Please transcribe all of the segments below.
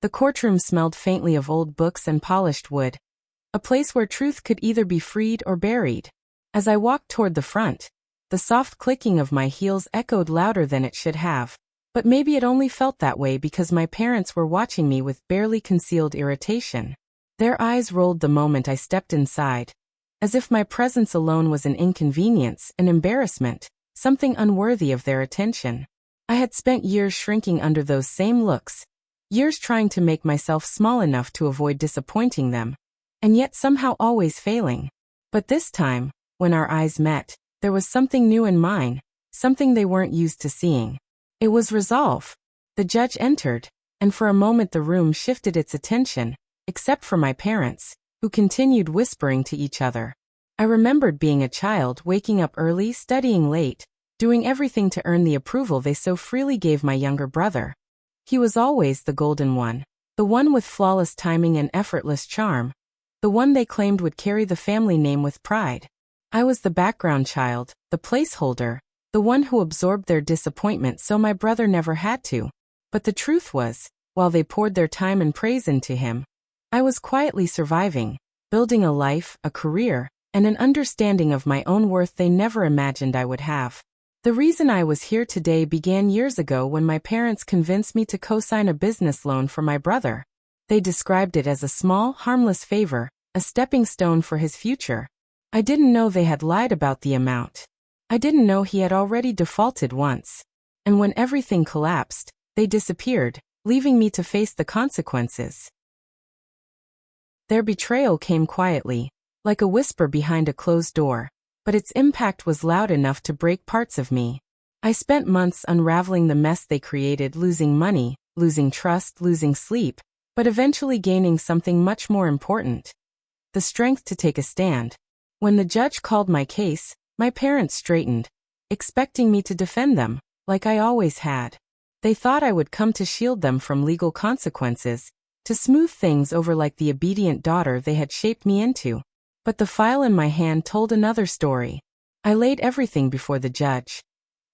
The courtroom smelled faintly of old books and polished wood, a place where truth could either be freed or buried. As I walked toward the front, the soft clicking of my heels echoed louder than it should have. But maybe it only felt that way because my parents were watching me with barely concealed irritation. Their eyes rolled the moment I stepped inside, as if my presence alone was an inconvenience, an embarrassment, something unworthy of their attention. I had spent years shrinking under those same looks, years trying to make myself small enough to avoid disappointing them, and yet somehow always failing. But this time, when our eyes met, there was something new in mine, something they weren't used to seeing. It was resolve. The judge entered, and for a moment the room shifted its attention, except for my parents, who continued whispering to each other. I remembered being a child, waking up early, studying late, doing everything to earn the approval they so freely gave my younger brother. He was always the golden one, the one with flawless timing and effortless charm, the one they claimed would carry the family name with pride. I was the background child, the placeholder, the one who absorbed their disappointment so my brother never had to. But the truth was, while they poured their time and praise into him, I was quietly surviving, building a life, a career, and an understanding of my own worth they never imagined I would have. The reason I was here today began years ago when my parents convinced me to co-sign a business loan for my brother. They described it as a small, harmless favor, a stepping stone for his future. I didn't know they had lied about the amount. I didn't know he had already defaulted once. And when everything collapsed, they disappeared, leaving me to face the consequences. Their betrayal came quietly, like a whisper behind a closed door, but its impact was loud enough to break parts of me. I spent months unraveling the mess they created, losing money, losing trust, losing sleep, but eventually gaining something much more important: the strength to take a stand. When the judge called my case, my parents straightened, expecting me to defend them, like I always had. They thought I would come to shield them from legal consequences, to smooth things over like the obedient daughter they had shaped me into. But the file in my hand told another story. I laid everything before the judge.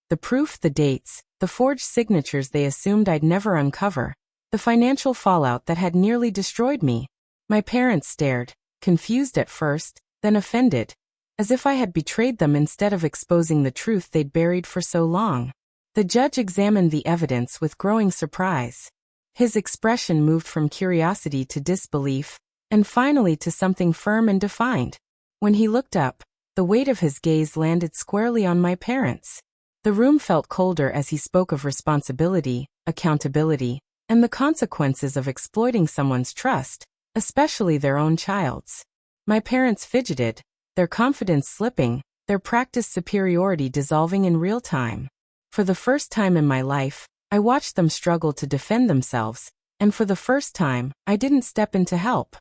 The proof, the dates, the forged signatures they assumed I'd never uncover, the financial fallout that had nearly destroyed me. My parents stared, confused at first, then offended, as if I had betrayed them instead of exposing the truth they'd buried for so long. The judge examined the evidence with growing surprise. His expression moved from curiosity to disbelief, and finally to something firm and defined. When he looked up, the weight of his gaze landed squarely on my parents. The room felt colder as he spoke of responsibility, accountability, and the consequences of exploiting someone's trust, especially their own child's. My parents fidgeted, their confidence slipping, their practiced superiority dissolving in real time. For the first time in my life, I watched them struggle to defend themselves, and for the first time, I didn't step in to help.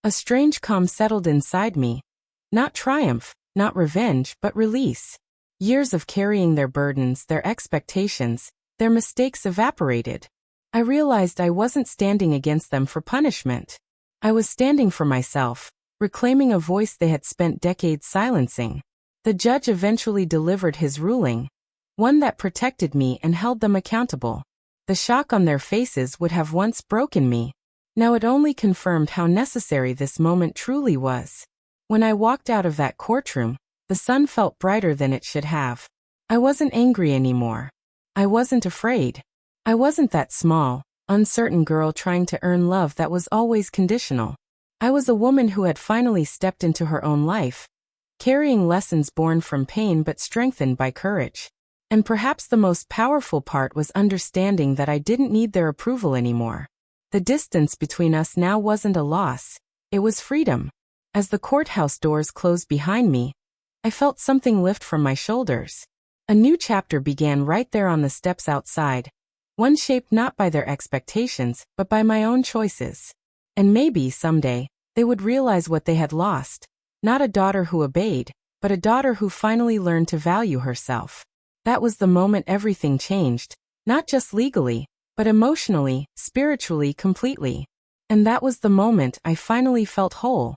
A strange calm settled inside me. Not triumph, not revenge, but release. Years of carrying their burdens, their expectations, their mistakes evaporated. I realized I wasn't standing against them for punishment. I was standing for myself, reclaiming a voice they had spent decades silencing. The judge eventually delivered his ruling, one that protected me and held them accountable. The shock on their faces would have once broken me. Now it only confirmed how necessary this moment truly was. When I walked out of that courtroom, the sun felt brighter than it should have. I wasn't angry anymore. I wasn't afraid. I wasn't that small, uncertain girl trying to earn love that was always conditional. I was a woman who had finally stepped into her own life, carrying lessons born from pain but strengthened by courage. And perhaps the most powerful part was understanding that I didn't need their approval anymore. The distance between us now wasn't a loss, it was freedom. As the courthouse doors closed behind me, I felt something lift from my shoulders. A new chapter began right there on the steps outside, one shaped not by their expectations, but by my own choices. And maybe, someday, they would realize what they had lost. Not a daughter who obeyed, but a daughter who finally learned to value herself. That was the moment everything changed, not just legally, but emotionally, spiritually, completely. And that was the moment I finally felt whole.